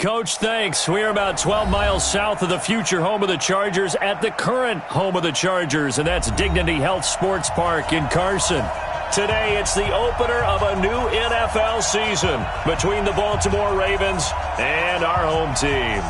Coach, thanks. We are about 12 miles south of the future home of the Chargers at the current home of the Chargers, and that's Dignity Health Sports Park in Carson. Today, it's the opener of a new NFL season between the Baltimore Ravens and our home team.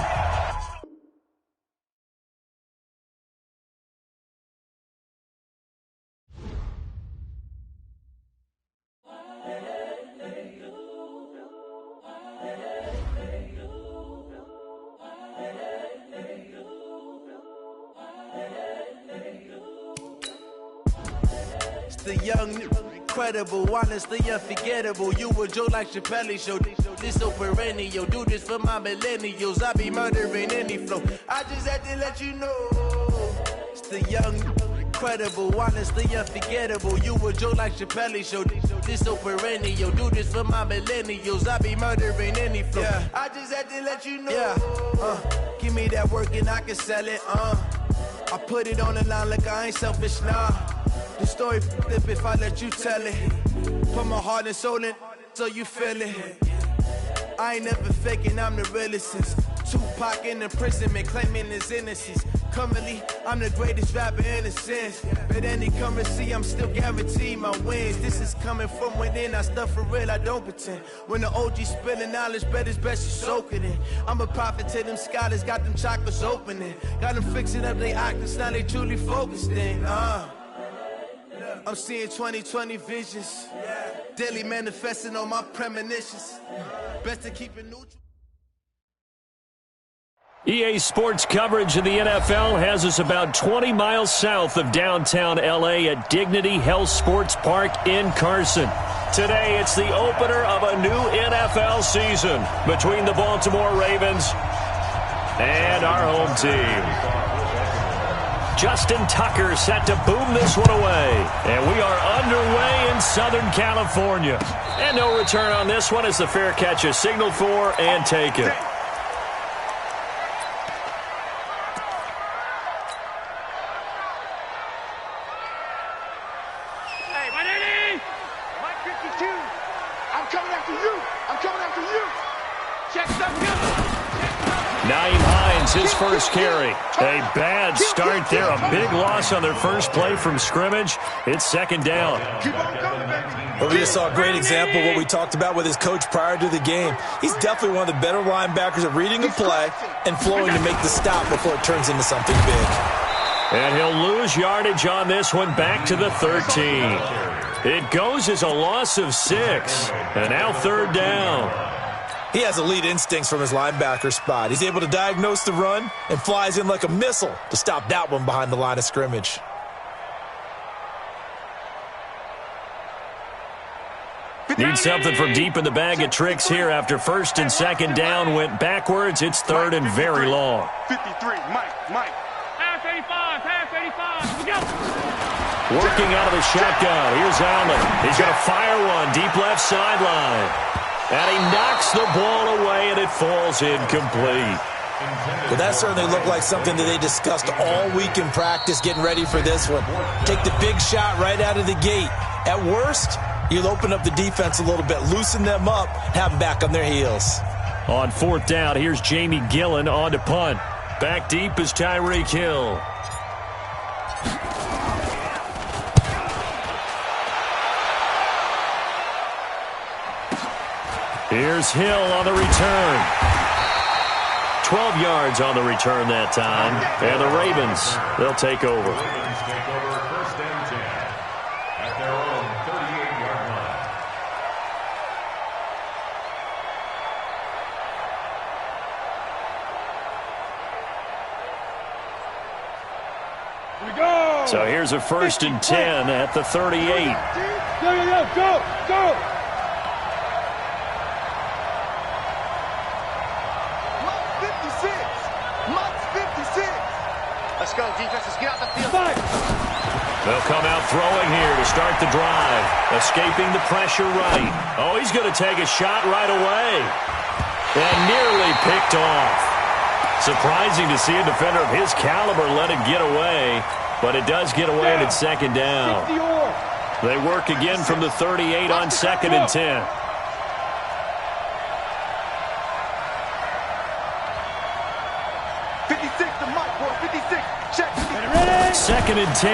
The young, incredible, honestly unforgettable. You a Joe like Chappelle show. This so perennial. Do this for my millennials. I be murdering any flow. I just had to let you know. It's the young, incredible, honestly unforgettable. You a Joe like Chappelle show. This so perennial. Do this for my millennials. I be murdering any flow. Yeah. I just had to let you know. Yeah. Give me that work and I can sell it. I put it on the line like I ain't selfish, nah. The story flip if I let you tell it. Put my heart and soul in so you feel it. I ain't never faking, I'm the realest since Tupac in imprisonment, claiming his innocence. Currently, I'm the greatest rapper in a sense. But any currency, I'm still guaranteed my wins. This is coming from within, I stuff for real, I don't pretend. When the OG spilling knowledge, bet it's best you soak it in. I'm a prophet to them scholars, got them chakras opening. Got them fixing up they octaves, now they truly focused in. I'm seeing 2020 visions. Daily manifesting on my premonitions. Best to keep it neutral. EA Sports coverage of the NFL has us about 20 miles south of downtown L.A. at Dignity Health Sports Park in Carson. Today, it's the opener of a new NFL season between the Baltimore Ravens and our home team. Justin Tucker set to boom this one away. And we are underway in Southern California. And no return on this one as the fair catch is signaled for and taken. Hey, my name, Mike 52. I'm coming after you. I'm coming after you. Check the Naeem Hines, his first carry. A bad start there. A big loss on their first play from scrimmage. It's second down. Well, we just saw a great example of what we talked about with his coach prior to the game. He's definitely one of the better linebackers at reading a play and flowing to make the stop before it turns into something big. And he'll lose yardage on this one back to the 13. It goes as a loss of 6. And now third down. He has elite instincts from his linebacker spot. He's able to diagnose the run and flies in like a missile to stop that one behind the line of scrimmage. Need something from deep in the bag of tricks here after first and second down went backwards. It's third and very long. 53, Mike. Pass 85, here we go. Working out of the shotgun. Here's Allen. He's going to fire one deep left sideline. And he knocks the ball away, and it falls incomplete. Well, that certainly looked like something that they discussed all week in practice getting ready for this one. Take the big shot right out of the gate. At worst, you'll open up the defense a little bit, loosen them up, have them back on their heels. On fourth down, here's Jamie Gillen on to punt. Back deep is Tyreek Hill. Here's Hill on the return. 12 yards on the return that time. And the Ravens, they'll take over. First and 10 at their own 38-yard line. Here we go. So here's a first and 10 at the 38. Go. Let's go, defense. Let's get out the field. They'll come out throwing here to start the drive. Escaping the pressure right. Oh, he's going to take a shot right away. And nearly picked off. Surprising to see a defender of his caliber let it get away. But it does get away and it's second down. They work again from the 38 on second and 10. 56 to Mike, boy. 56. Check. 2nd and 10.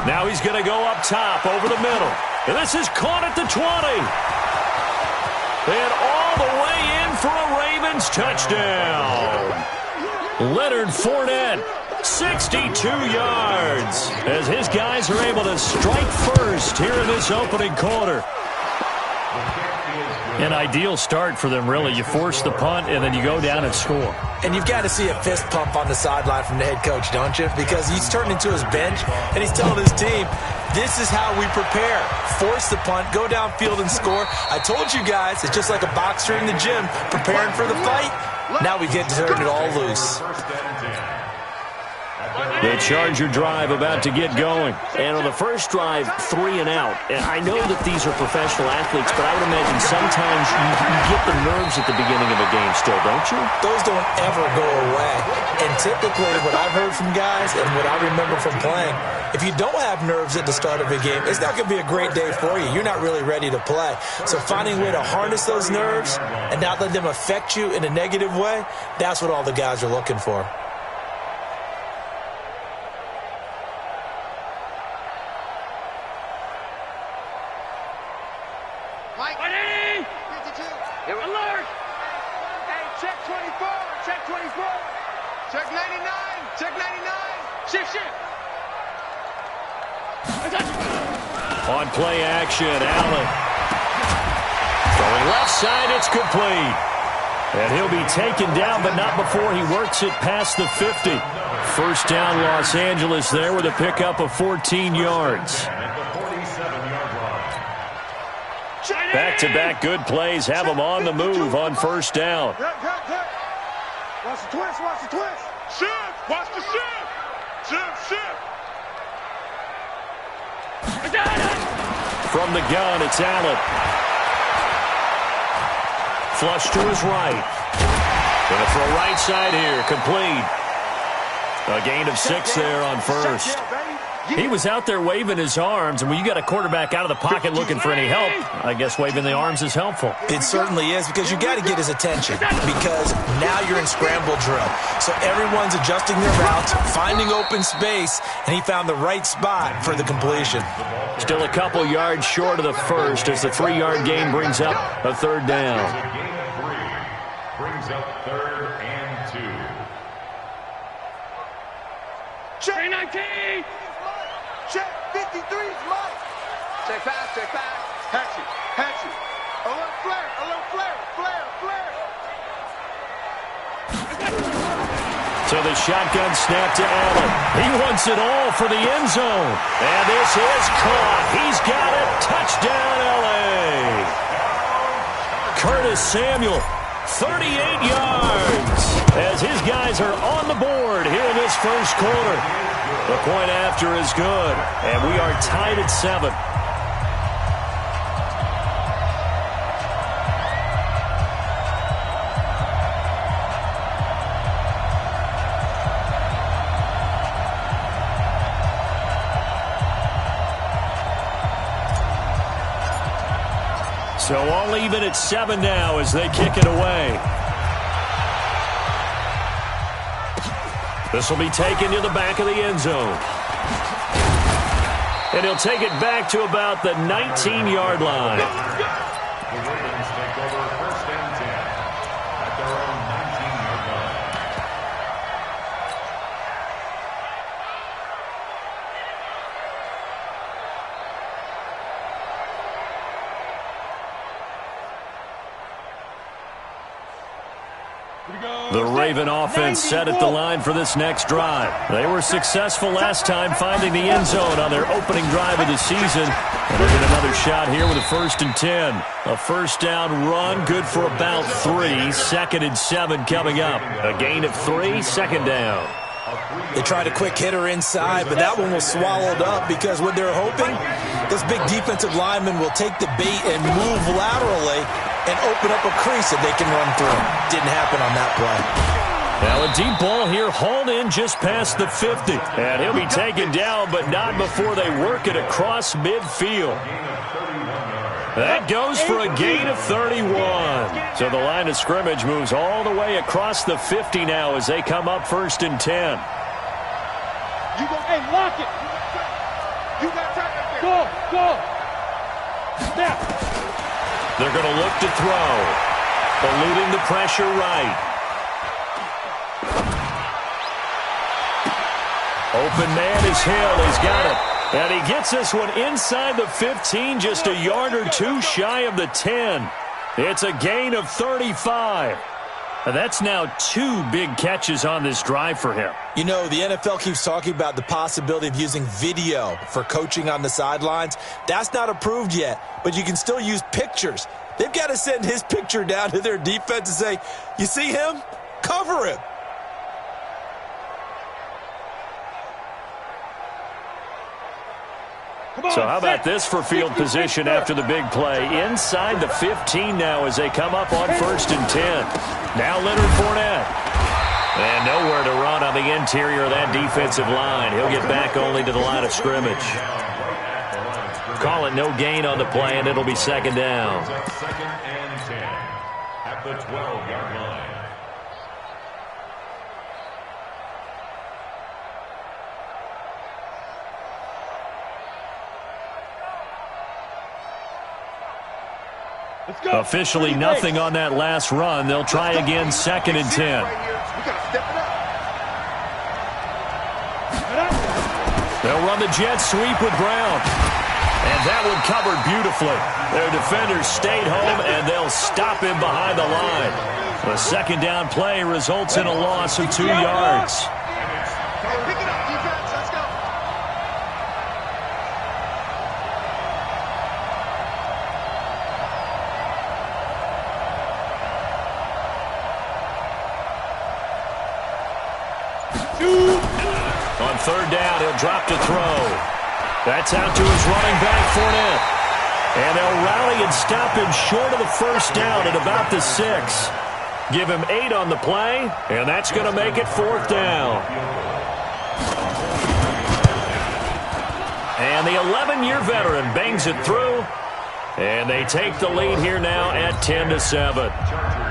Now he's going to go up top over the middle. And this is caught at the 20. And all the way in for a Ravens touchdown. Leonard Fournette, 62 yards, as his guys are able to strike first here in this opening quarter. An ideal start for them, really. You force the punt, and then you go down and score. And you've got to see a fist pump on the sideline from the head coach, don't you? Because he's turning to his bench, and he's telling his team, this is how we prepare. Force the punt, go downfield and score. I told you guys, it's just like a boxer in the gym preparing for the fight. Now we get to turn it all loose. The Charger drive about to get going. And on the first drive, 3 and out. And I know that these are professional athletes, but I would imagine sometimes you get the nerves at the beginning of a game still, don't you? Those don't ever go away. And typically what I've heard from guys and what I remember from playing, if you don't have nerves at the start of a game, it's not going to be a great day for you. You're not really ready to play. So finding a way to harness those nerves and not let them affect you in a negative way, that's what all the guys are looking for. Mike. 52. Alert. Hey, check 24. Check 24. Check 99. Check 99. Shift. On play action, Allen. Going left side, it's complete. And he'll be taken down, but not before he works it past the 50. First down, Los Angeles there with a pickup of 14 yards. Back-to-back good plays have them on the move on first down. Watch the twist. Shift. Watch the shift. Shift. From the gun, it's Allen. Flush to his right. Gonna throw right side here, complete. A gain of 6 there on first. He was out there waving his arms, and when you got a quarterback out of the pocket looking for any help, I guess waving the arms is helpful. It certainly is, because you got to get his attention, because now you're in scramble drill. So everyone's adjusting their routes, finding open space, and he found the right spot for the completion. Still a couple yards short of the first as the 3-yard gain brings up a third down. Brings up 3rd and 2. Check 19. Check 53's Mike. Check fast. Hatchet. Alert flare. So the shotgun snap to Allen. He wants it all for the end zone. And this is caught. He's got it. Touchdown, L.A. Curtis Samuel, 38 yards. As his guys are on the board here in this first quarter. The point after is good. And we are tied at 7. So all even at 7 now as they kick it away. This will be taken to the back of the end zone. And he'll take it back to about the 19-yard line. The Ravens take over 1st and 10 at their own 19-yard line. The Raven offense set at the line for this next drive. They were successful last time finding the end zone on their opening drive of the season. And they'll get another shot here with a 1st and 10. A first down run, good for about 3. 2nd and 7 coming up. A gain of 3, 2nd down. They tried a quick hitter inside, but that one was swallowed up because what they're hoping, this big defensive lineman will take the bait and move laterally and open up a crease that they can run through. Didn't happen on that play. Now a deep ball here hauled in just past the 50. And he'll be taken down, but not before they work it across midfield. That goes for a gain of 31. So the line of scrimmage moves all the way across the 50 now as they come up 1st and 10. You go, hey, lock it. You got time right there. Go. Now. They're going to look to throw. Eluding the pressure right. Open man is Hill. He's got it. And he gets this one inside the 15, just a yard or two shy of the 10. It's a gain of 35. And that's now 2 big catches on this drive for him. You know, the NFL keeps talking about the possibility of using video for coaching on the sidelines. That's not approved yet, but you can still use pictures. They've got to send his picture down to their defense and say, you see him? Cover him. So how about this for field position after the big play? Inside the 15 now as they come up on 1st and 10. Now Leonard Fournette. And nowhere to run on the interior of that defensive line. He'll get back only to the line of scrimmage. Call it no gain on the play, and it'll be 2nd down. 2nd and 10 at the 12-yard line. Officially nothing on that last run. They'll try again 2nd and 10. They'll run the jet sweep with Brown. And that one covered beautifully. Their defenders stayed home, and they'll stop him behind the line. The 2nd down play results in a loss of 2 yards. On 3rd down, he'll drop to throw. That's out to his running back, Fournette. And they'll rally and stop him short of the 1st down at about the 6. Give him 8 on the play, and that's going to make it 4th down. And the 11-year veteran bangs it through, and they take the lead here now at 10-7.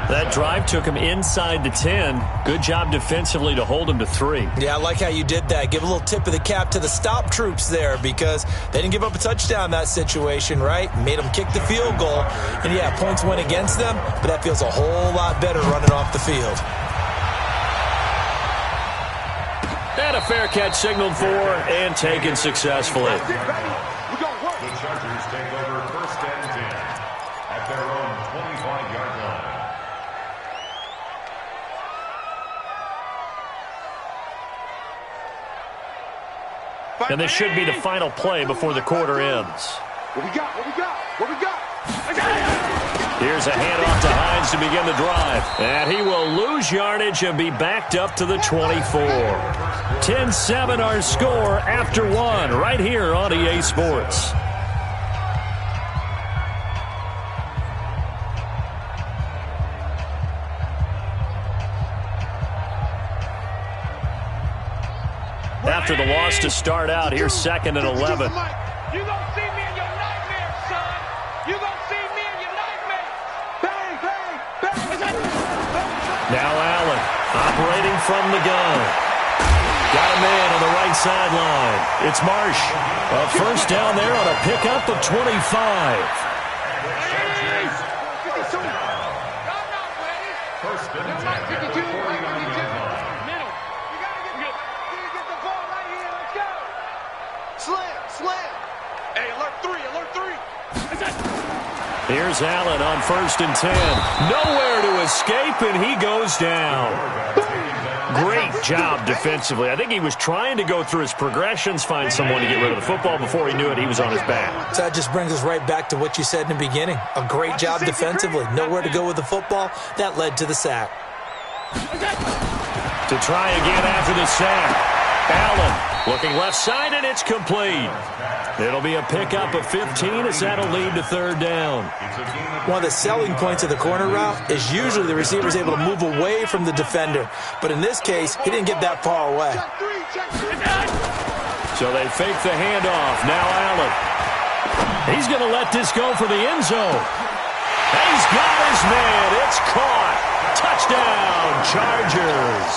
That drive took him inside the 10. Good job defensively to hold him to 3. Yeah, I like how you did that. Give a little tip of the cap to the stop troops there because they didn't give up a touchdown in that situation, right? Made them kick the field goal. And, yeah, points went against them, but that feels a whole lot better running off the field. And a fair catch signaled for and taken successfully. The Chargers take over 1st and 10 at their own 25-yard line. And this should be the final play before the quarter ends. What we got? Here's a handoff to Hines to begin the drive. And he will lose yardage and be backed up to the 24. 10-7 our score after 1 right here on EA Sports. After the loss to start out, here's 2nd and 11. You gonna see me in your nightmares, son. You gonna see me in your nightmares. Bang, bang, bang. Now Allen operating from the gun. Got a man on the right sideline. It's Marsh. A 1st down there on a pickup of 25. Here's Allen on 1st and 10. Nowhere to escape, and he goes down. Great job defensively. I think he was trying to go through his progressions, find someone to get rid of the football. Before he knew it, he was on his back. So that just brings us right back to what you said in the beginning. A great job defensively. Nowhere to go with the football. That led to the sack. To try again after the sack. Allen looking left side, and it's complete. It'll be a pickup of 15 as that'll lead to 3rd down. One of the selling points of the corner route is usually the receiver is able to move away from the defender. But in this case, he didn't get that far away. So they fake the handoff. Now Allen. He's going to let this go for the end zone. And he's got his man. It's caught. Touchdown, Chargers.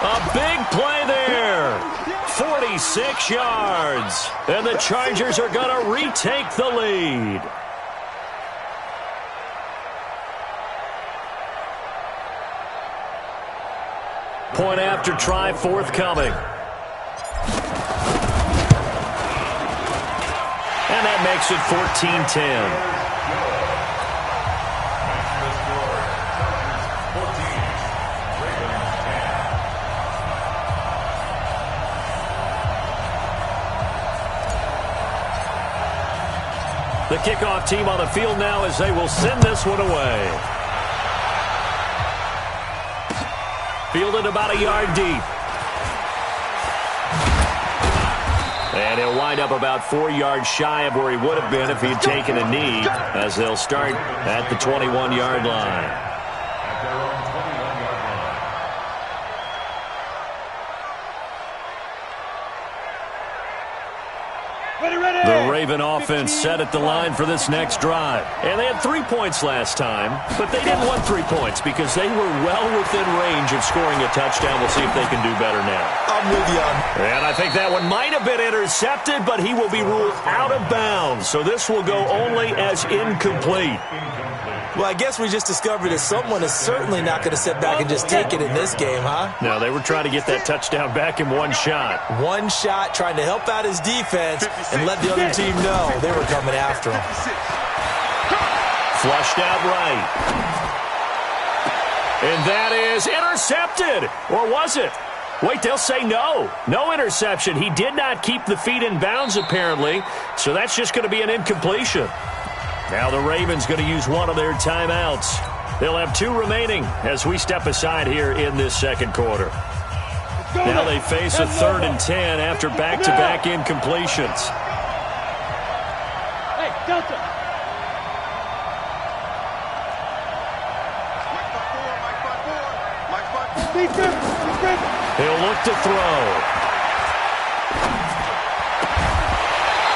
A big play there. 46 yards. And the Chargers are going to retake the lead. Point after try forthcoming. And that makes it 14-10. The kickoff team on the field now as they will send this one away. Fielded about a yard deep. And he'll wind up about 4 yards shy of where he would have been if he had taken a knee, as they'll start at the 21-yard line. The Raven offense set at the line for this next drive. And they had 3 points last time, but they didn't want 3 points because they were well within range of scoring a touchdown. We'll see if they can do better now. I'm with you on. And I think that one might have been intercepted, but he will be ruled out of bounds. So this will go only as incomplete. Well, I guess we just discovered that someone is certainly not going to sit back and just take it in this game, huh? No, they were trying to get that touchdown back in one shot. One shot, trying to help out his defense and let the other team know they were coming after him. Flushed out right. And that is intercepted. Or was it? Wait, they'll say no. No interception. He did not keep the feet in bounds, apparently. So that's just going to be an incompletion. Now the Ravens going to use one of their timeouts. They'll have 2 remaining as we step aside here in this second quarter. Now they face a 3rd and 10 after back-to-back incompletions. Hey, Delta. He'll look to throw.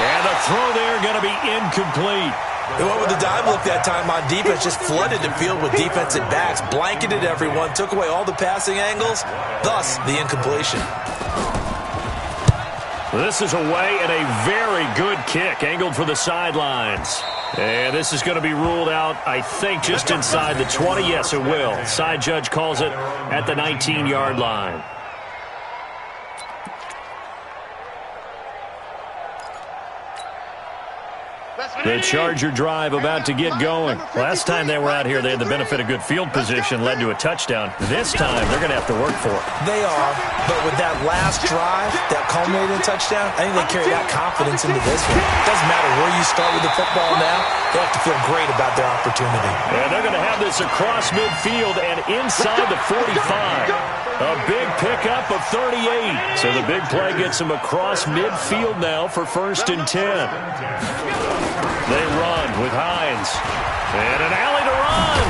And the throw there going to be incomplete. They went with the dime look that time on defense, just flooded the field with defensive backs, blanketed everyone, took away all the passing angles, thus the incompletion. This is away and a very good kick, angled for the sidelines. And this is going to be ruled out, I think, just inside the 20. Yes, it will. Side judge calls it at the 19-yard line. The Charger drive about to get going. Last time they were out here, they had the benefit of good field position, led to a touchdown. This time, they're going to have to work for it. They are, but with that last drive, that culminated touchdown, I think they carry that confidence into this one. It doesn't matter where you start with the football now, they have to feel great about their opportunity. And they're going to have this across midfield and inside the 45. A big pickup of 38. So the big play gets them across midfield now for 1st and 10. They run with Hines. And an alley to run.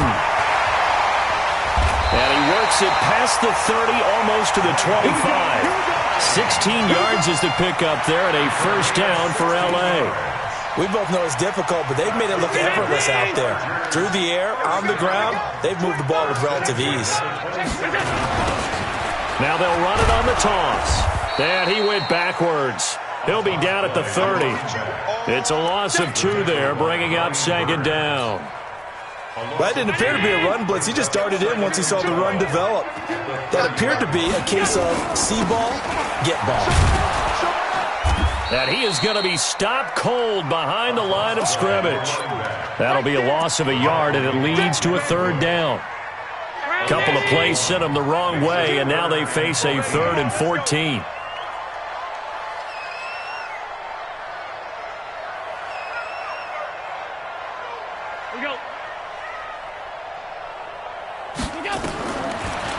And he works it past the 30, almost to the 25. 16 yards is the pickup there and a 1st down for L.A. We both know it's difficult, but they've made it look effortless out there. Through the air, on the ground, they've moved the ball with relative ease. Now they'll run it on the toss. And he went backwards. He'll be down at the 30. It's a loss of 2 there, bringing up 2nd down. That didn't appear to be a run blitz. He just darted in once he saw the run develop. That appeared to be a case of see ball, get ball. And he is going to be stopped cold behind the line of scrimmage. That'll be a loss of a yard, and it leads to a 3rd down. Couple of plays sent them the wrong way, and now they face a 3rd and 14.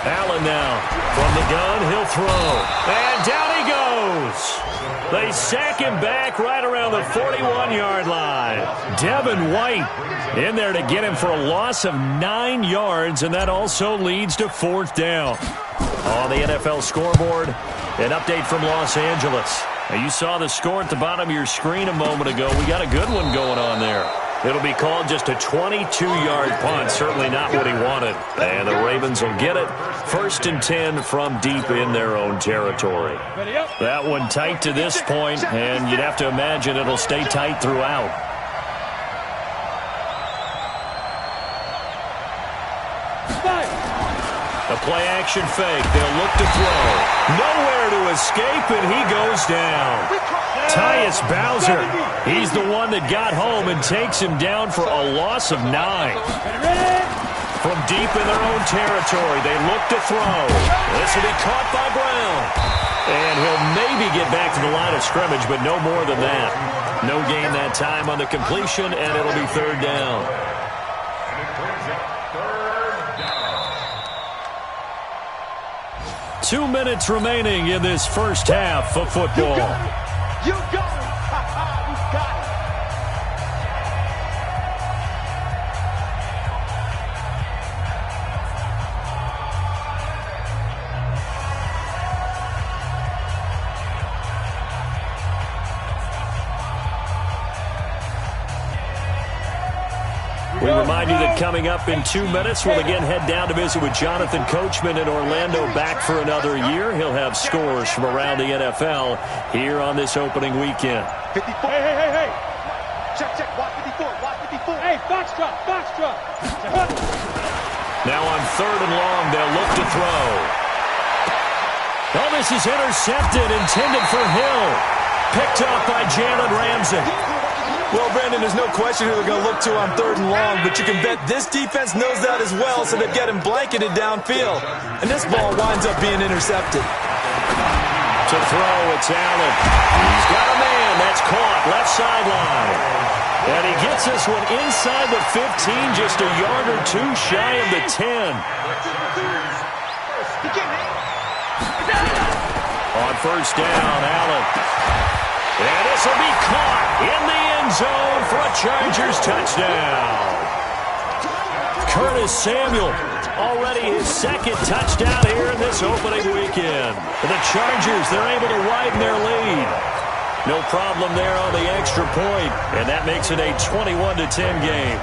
Allen now from the gun, he'll throw. And down he goes. They sack him back right around the 41-yard line. Devin White in there to get him for a loss of 9 yards, and that also leads to 4th down. On the NFL scoreboard, an update from Los Angeles. Now, you saw the score at the bottom of your screen a moment ago. We got a good one going on there. It'll be called just a 22-yard punt. Certainly not what he wanted. And the Ravens will get it. 1st and 10 from deep in their own territory. That one tight to this point, and you'd have to imagine it'll stay tight throughout. A play-action fake. They'll look to throw. Nowhere to escape, and he goes down. Tyus Bowser. He's the one that got home and takes him down for a loss of 9. From deep in their own territory, they look to throw. This will be caught by Brown. And he'll maybe get back to the line of scrimmage, but no more than that. No gain that time on the completion, and it'll be 3rd down. 2 minutes remaining in this first half of football. You got it. We got it. We remind you that coming up in 2 minutes, we'll again head down to visit with Jonathan Coachman in Orlando, back for another year. He'll have scores from around the NFL here on this opening weekend. 54. Hey. Check. Watch 54. Hey, foxtrot. Now on 3rd and long, they'll look to throw. Oh, this is intercepted, intended for Hill. Picked off by Jalen Ramsey. Well, Brandon, there's no question who they're going to look to on 3rd and long, but you can bet this defense knows that as well, so they've got him blanketed downfield. And this ball winds up being intercepted. To throw, it's Allen. He's got a man. That's caught. Left sideline. And he gets this one inside the 15, just a yard or 2 shy of the 10. On 1st down, Allen. And this will be caught in the end zone for a Chargers touchdown. Curtis Samuel, already his 2nd touchdown here in this opening weekend. For the Chargers, they're able to widen their lead. No problem there on the extra point, and that makes it a 21-10 game.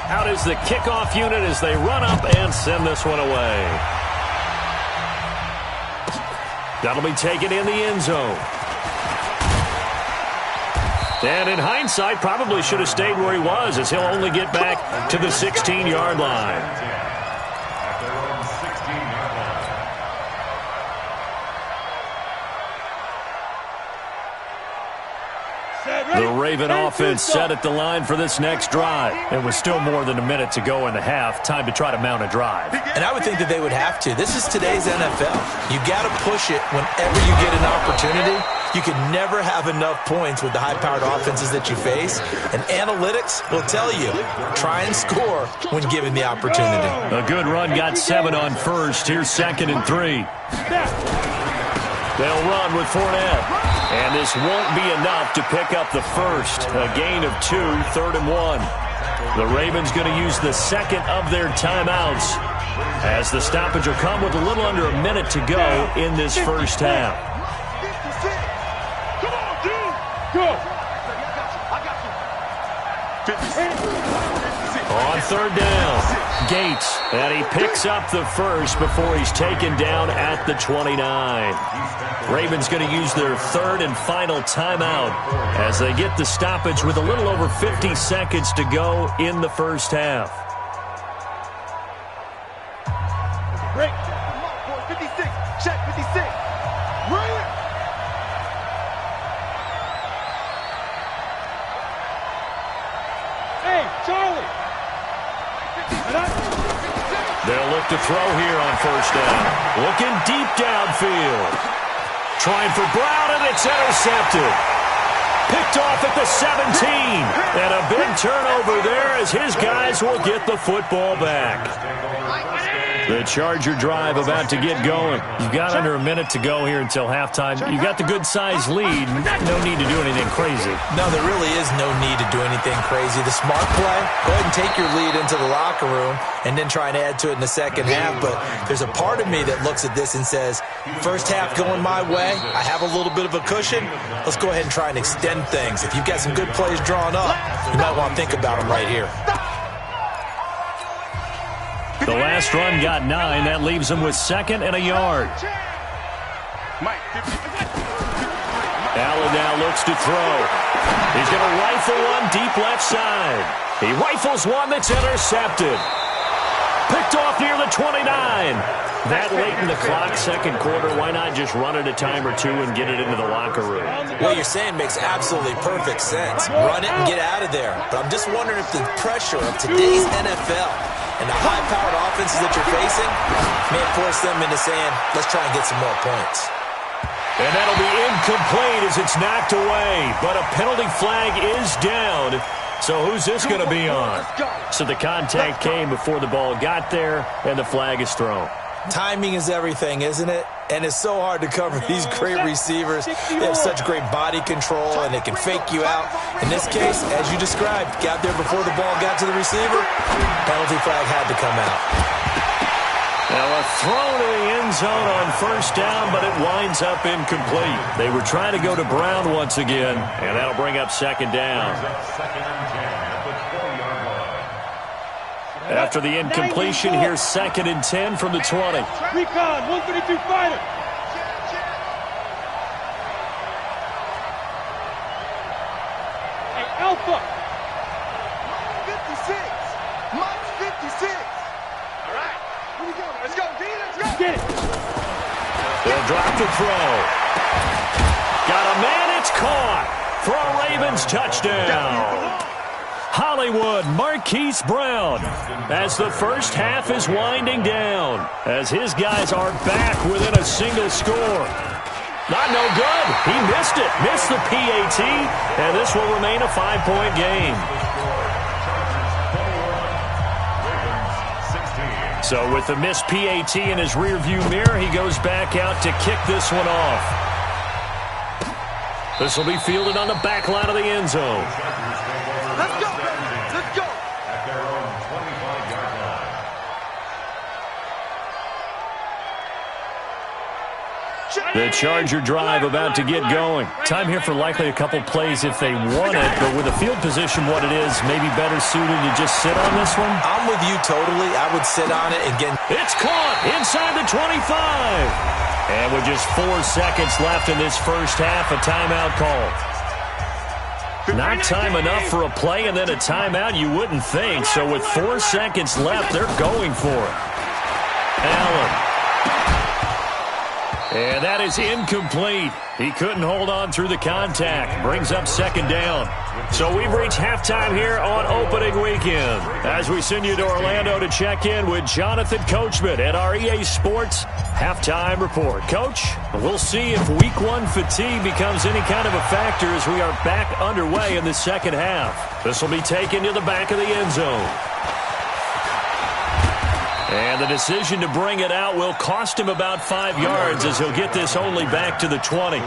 Out is the kickoff unit as they run up and send this one away. That'll be taken in the end zone. And in hindsight, probably should have stayed where he was, as he'll only get back to the 16-yard line. The Raven offense set at the line for this next drive. It was still more than a minute to go in the half. Time to try to mount a drive. And I would think that they would have to. This is today's NFL. You got to push it whenever you get an opportunity. You can never have enough points with the high-powered offenses that you face. And analytics will tell you, try and score when given the opportunity. A good run got 7 on 1st. Here's 2nd and 3. They'll run with Fournette. And this won't be enough to pick up the first. A gain of 2, 3rd and 1. The Ravens going to use the 2nd of their timeouts, as the stoppage will come with a little under a minute to go in this first half. Come on, dude. Go. On 3rd down, Gates, and he picks up the first before he's taken down at the 29. Ravens going to use their 3rd and final timeout as they get the stoppage with a little over 50 seconds to go in the first half. Break. 56. Check 56. Right. Hey, Charlie. They'll look to throw here on 1st down. Looking deep downfield. Trying for Brown, and it's intercepted. Picked off at the 17. And a big turnover there as his guys will get the football back. The Charger drive about to get going. You've got under a minute to go here until halftime. You got the good-sized lead. No need to do anything crazy. No, there really is no need to do anything crazy. The smart play, go ahead and take your lead into the locker room and then try and add to it in the second half. But there's a part of me that looks at this and says, first half going my way, I have a little bit of a cushion. Let's go ahead and try and extend things. If you've got some good plays drawn up, you might want to think about them right here. The last run got 9. That leaves him with 2nd and a yard. Allen now looks to throw. He's going to rifle one deep left side. He rifles one that's intercepted. Picked off near the 29. That late in the clock, second quarter, why not just run it a time or two and get it into the locker room? What you're saying makes absolutely perfect sense. Run it and get out of there. But I'm just wondering if the pressure of today's NFL and the high-powered offenses that you're facing may force them into saying, let's try and get some more points. And that'll be incomplete as it's knocked away. But a penalty flag is down. So who's this going to be on? So the contact came before the ball got there, and the flag is thrown. Timing is everything, isn't it? And it's so hard to cover these great receivers. They have such great body control, and they can fake you out. In this case, as you described, got there before the ball got to the receiver. Penalty flag had to come out. Now a throw to the end zone on first down, but it winds up incomplete. They were trying to go to Brown once again, and that'll bring up 2nd down. After the incompletion, here's 2nd and 10 from the 20. Recon, 132 fighter. Hey, Alpha. Mark 56. All right. Here we go. Let's go, D. Let's go. Get it. They'll drop the throw. Got a man. It's caught for a Ravens touchdown. Hollywood, Marquise Brown, as the first half is winding down, as his guys are back within a single score. Not no good. He missed it. Missed the PAT, and this will remain a 5-point game. So with the missed PAT in his rearview mirror, he goes back out to kick this one off. This will be fielded on the back line of the end zone. Let's go, baby. Let's go. At their own 25-yard line. The Charger drive about to get going. Time here for likely a couple plays if they want it, but with the field position what it is, maybe better suited to just sit on this one? I'm with you totally. I would sit on it and get... It's caught inside the 25. And with just 4 seconds left in this first half, a timeout called. Not time enough for a play and then a timeout, you wouldn't think. So with 4 seconds left, they're going for it. Allen. And that is incomplete. He couldn't hold on through the contact. Brings up 2nd down. So we've reached halftime here on opening weekend. As we send you to Orlando to check in with Jonathan Coachman at our EA Sports Halftime Report. Coach, we'll see if Week 1 fatigue becomes any kind of a factor as we are back underway in the second half. This will be taken to the back of the end zone. And the decision to bring it out will cost him about 5 yards as he'll get this only back to the 20.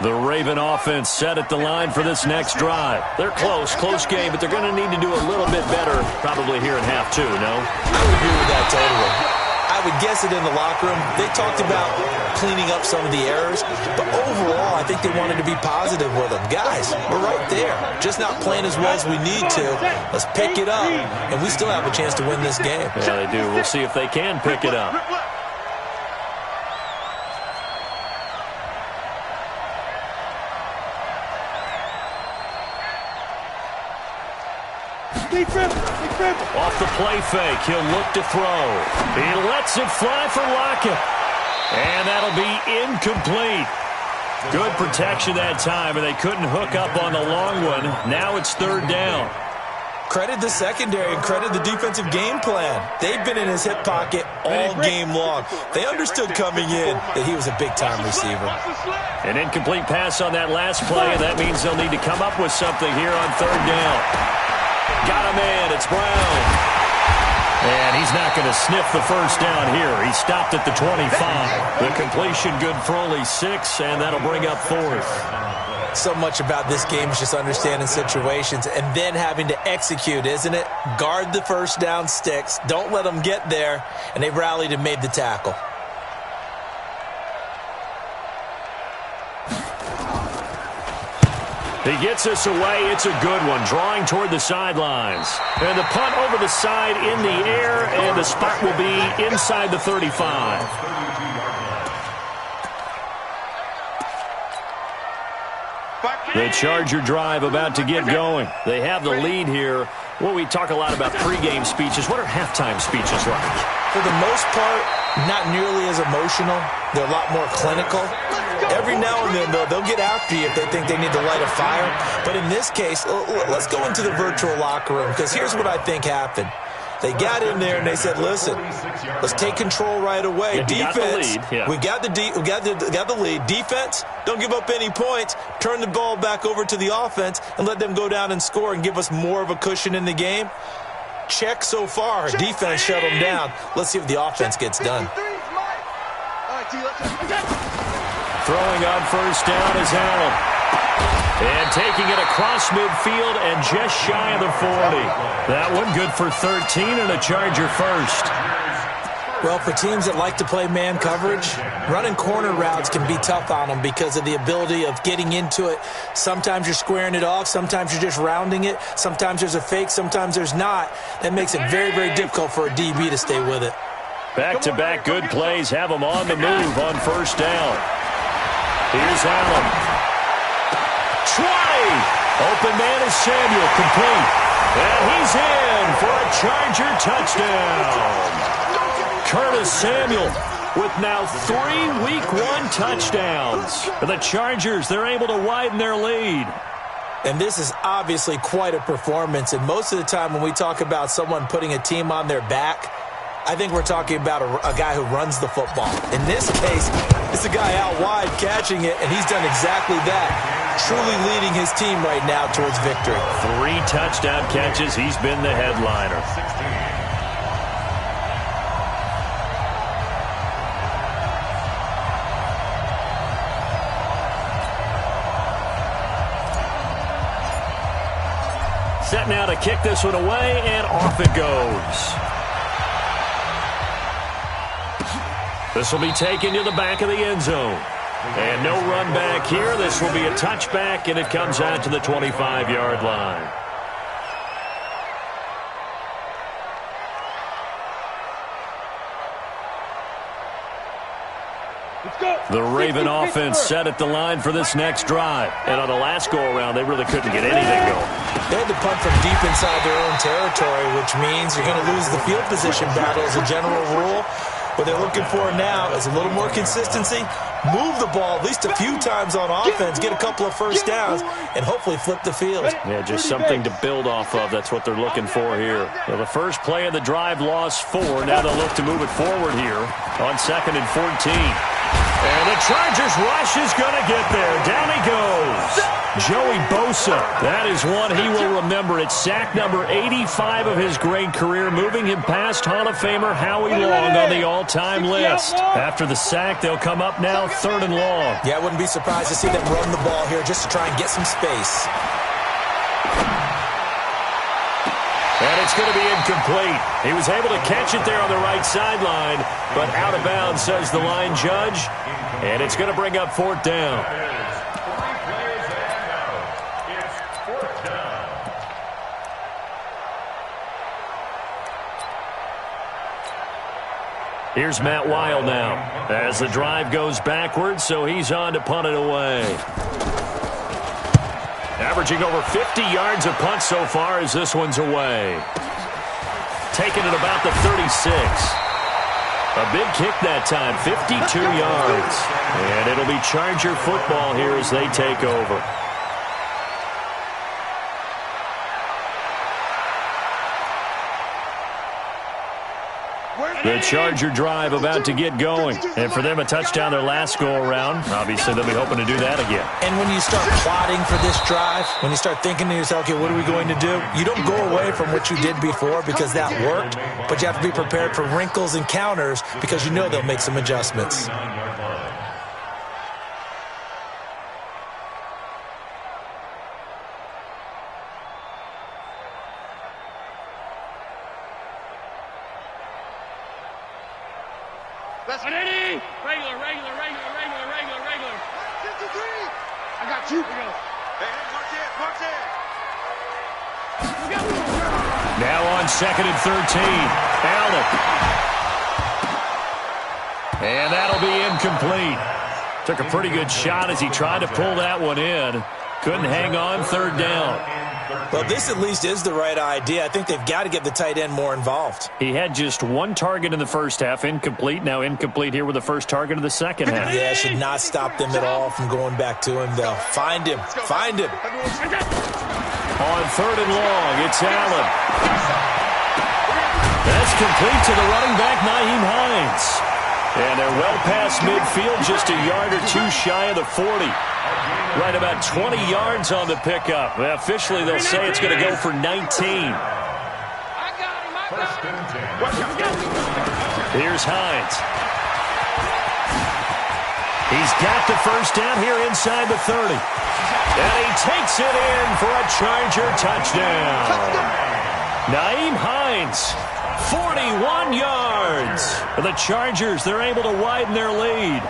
The Raven offense set at the line for this next drive. They're close game, but they're going to need to do a little bit better probably here in half 2, no? I would agree with that totally. I would guess it in the locker room. They talked about cleaning up some of the errors, but overall, I think they wanted to be positive with them. Guys, we're right there. Just not playing as well as we need to. Let's pick it up, and we still have a chance to win this game. Yeah, they do. We'll see if they can pick it up. Off the play fake, he'll look to throw. He lets it fly for Lockett. And that'll be incomplete. Good protection that time, and they couldn't hook up on the long one. Now it's 3rd down. Credit the secondary and credit the defensive game plan. They've been in his hip pocket all game long. They understood coming in that he was a big-time receiver. An incomplete pass on that last play, and that means they'll need to come up with something here on third down. Got a man. It's Brown. And he's not going to sniff the first down here. He stopped at the 25. The completion good for only 6, and that'll bring up fourth. So much about this game is just understanding situations and then having to execute, isn't it? Guard the first down sticks. Don't let them get there. And they rallied and made the tackle. He gets us away. It's a good one. Drawing toward the sidelines. And the punt over the side in the air, and the spot will be inside the 35. The Charger drive about to get going. They have the lead here. Well, we talk a lot about pregame speeches. What are halftime speeches like? For the most part, not nearly as emotional. They're a lot more clinical. Every now and then, though, they'll get after you if they think they need to light a fire. But in this case, let's go into the virtual locker room, because here's what I think happened. They got in there and they said, "Listen, let's take control right away. Yeah, defense, we got the lead. Defense, don't give up any points. Turn the ball back over to the offense and let them go down and score and give us more of a cushion in the game." Check so far. Defense shut them down. Let's see if the offense gets done. Throwing on first down is Allen. And taking it across midfield and just shy of the 40. That one good for 13 and a Charger first. Well, for teams that like to play man coverage, running corner routes can be tough on them because of the ability of getting into it. Sometimes you're squaring it off. Sometimes you're just rounding it. Sometimes there's a fake. Sometimes there's not. That makes it very, very difficult for a DB to stay with it. Back-to-back good plays have them on the move on first down. Here's Allen. Try! Open man is Samuel, complete. And he's in for a Charger touchdown. Curtis Samuel with now 3 Week 1 touchdowns. And the Chargers, they're able to widen their lead. And this is obviously quite a performance. And most of the time when we talk about someone putting a team on their back, I think we're talking about a guy who runs the football. In this case, it's a guy out wide catching it, and he's done exactly that. Truly leading his team right now towards victory. 3 touchdown catches. He's been the headliner. Set now to kick this one away, and off it goes. This will be taken to the back of the end zone. And no run back here. This will be a touchback, and it comes out to the 25-yard line. The Raven offense set at the line for this next drive. And on the last go-around, they really couldn't get anything going. They had to punt from deep inside their own territory, which means you're going to lose the field position battle as a general rule. What they're looking for now is a little more consistency, move the ball at least a few times on offense, get a couple of first downs, and hopefully flip the field. Yeah, just something to build off of. That's what they're looking for here. Well, the first play of the drive lost 4. Now they'll look to move it forward here on 2nd and 14. And the Chargers rush is going to get there. Down he goes. Joey Bosa. That is one he will remember. It's sack number 85 of his great career, moving him past Hall of Famer Howie Long on the all-time list. After the sack, they'll come up now 3rd and long. Yeah, I wouldn't be surprised to see them run the ball here just to try and get some space. And it's going to be incomplete. He was able to catch it there on the right sideline, but out of bounds, says the line judge. And it's going to bring up 4th down. Here's Matt Weil now as the drive goes backwards, so he's on to punt it away. Averaging over 50 yards a punt so far as this one's away. Taking it about the 36. A big kick that time, 52 yards. And it'll be Charger football here as they take over. The Charger drive about to get going. And for them, a touchdown their last go-around. Obviously, they'll be hoping to do that again. And when you start plotting for this drive, when you start thinking to yourself, okay, what are we going to do? You don't go away from what you did before because that worked, but you have to be prepared for wrinkles and counters because you know they'll make some adjustments. Regular. I got you. Hey, march in. Now on 2nd and 13. Allen. And that'll be incomplete. Took a pretty good shot as he tried to pull that one in. Couldn't hang on 3rd down. Well, this at least is the right idea. I think they've got to get the tight end more involved. He had just 1 target in the first half, incomplete. Now incomplete here with the first target of the second half. Yeah, should not stop them at all from going back to him, though. Find him. Find him. On 3rd and long, it's Allen. That's complete to the running back, Nyheim Hines. And they're well past midfield, just a yard or 2 shy of the 40. Right about 20 yards on the pickup. Well, officially, they'll say it's going to go for 19. Here's Hines. He's got the first down here inside the 30. And he takes it in for a Charger touchdown. Nyheim Hines, 41 yards. For the Chargers, they're able to widen their lead.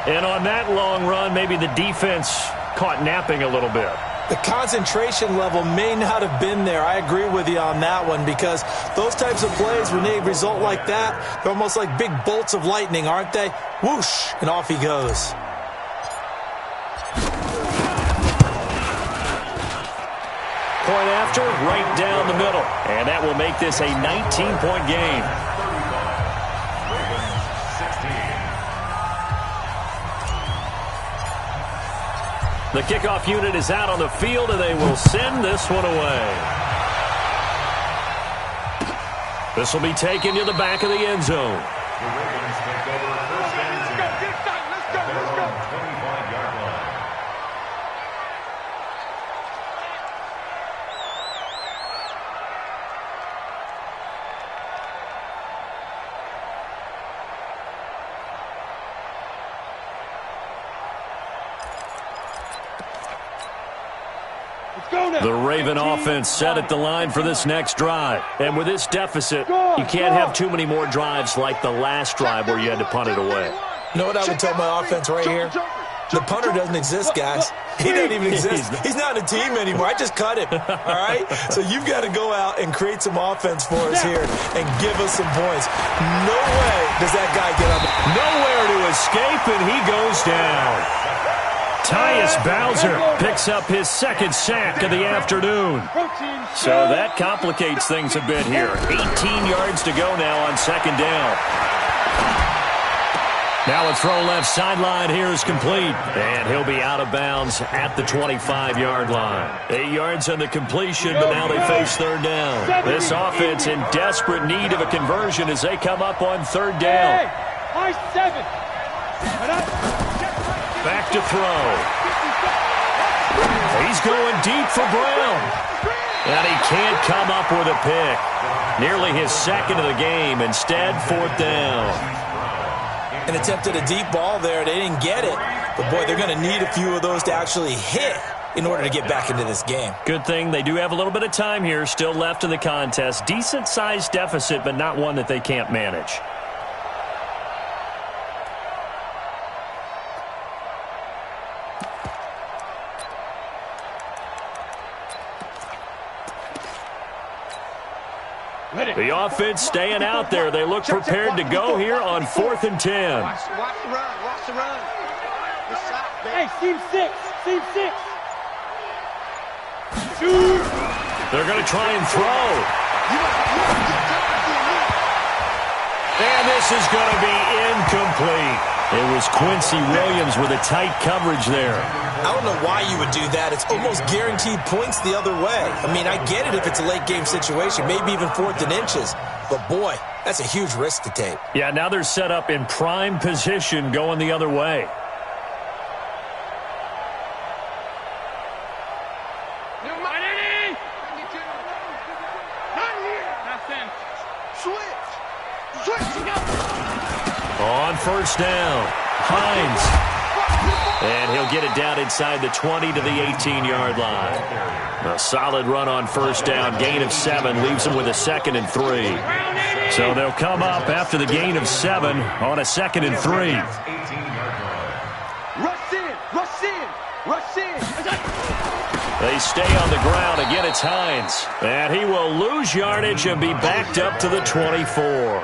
And on that long run, maybe the defense caught napping a little bit. The concentration level may not have been there. I agree with you on that one because those types of plays, when they result like that, they're almost like big bolts of lightning, aren't they? Whoosh, and off he goes. Point after, right down the middle. And that will make this a 19-point game. The kickoff unit is out on the field, and they will send this one away. This will be taken to the back of the end zone. The Ravens take over 1st and 10. Let's go. 25-yard line. The Raven offense set at the line for this next drive. And with this deficit, you can't have too many more drives like the last drive where you had to punt it away. You know what I would tell my offense right here? The punter doesn't exist, guys. He doesn't even exist. He's not a team anymore. I just cut him, all right? So you've got to go out and create some offense for us here and give us some points. No way does that guy get up. Nowhere to escape, and he goes down. Tyus Bowser picks up his 2nd sack of the afternoon. So that complicates things a bit here. 18 yards to go now on 2nd down. Now a throw left sideline here is complete. And he'll be out of bounds at the 25-yard line. 8 yards on the completion, but now they face 3rd down. This offense in desperate need of a conversion as they come up on 3rd down. Back to throw. He's going deep for Brown. And he can't come up with a pick. Nearly his 2nd of the game. Instead, 4th down. And attempted a deep ball there. They didn't get it. But, boy, they're going to need a few of those to actually hit in order to get back into this game. Good thing they do have a little bit of time here still left in the contest. Decent-sized deficit, but not one that they can't manage. The offense staying out there. They look prepared to go here on 4th and 10. Watch the run. Hey, team 6. They're going to try and throw. And this is going to be incomplete. It was Quincy Williams with a tight coverage there. I don't know why you would do that. It's almost guaranteed points the other way. I mean, I get it if it's a late game situation, maybe even 4th and inches. But, boy, That's a huge risk to take. Yeah, now they're set up in prime position going the other way. On first down, Hines. And he'll get it down inside the 20 to the 18-yard line. A solid run on first down. Gain of 7 leaves them with a 2nd and 3. So they'll come up after the gain of 7 on a 2nd and 3. Rush in, rush in, rush in. They stay on the ground. Again, it's Hines. And he will lose yardage and be backed up to the 24.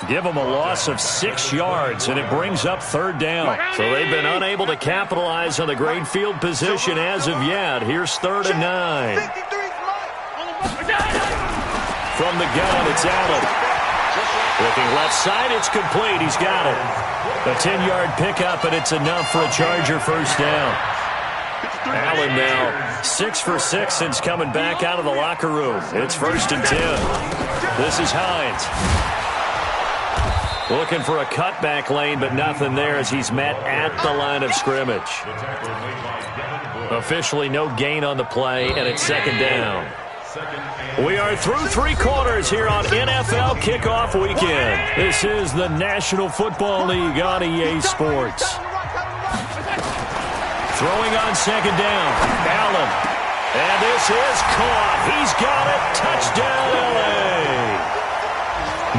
Give them a loss of 6 yards, and it brings up 3rd down. So they've been unable to capitalize on the great field position as of yet. Here's 3rd and 9. From the gun, it's Allen. Looking left side, it's complete. He's got it. A 10-yard pickup, and it's enough for a Charger first down. Allen now 6 for 6 since coming back out of the locker room. It's 1st and 10. This is Hines. Looking for a cutback lane, but nothing there as he's met at the line of scrimmage. Officially no gain on the play, and it's 2nd down. We are through 3 quarters here on NFL Kickoff Weekend. This is the National Football League on EA Sports. Throwing on 2nd down, Allen. And this is caught. He's got it. Touchdown, L.A.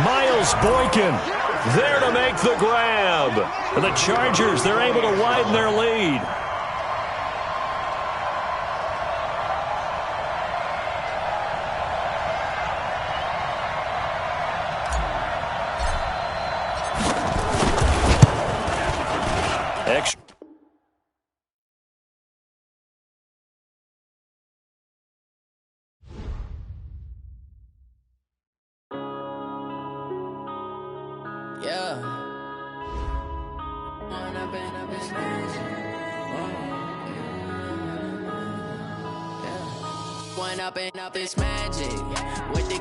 Miles Boykin there to make the grab. The Chargers, they're able to widen their lead. Extra. Up this magic with the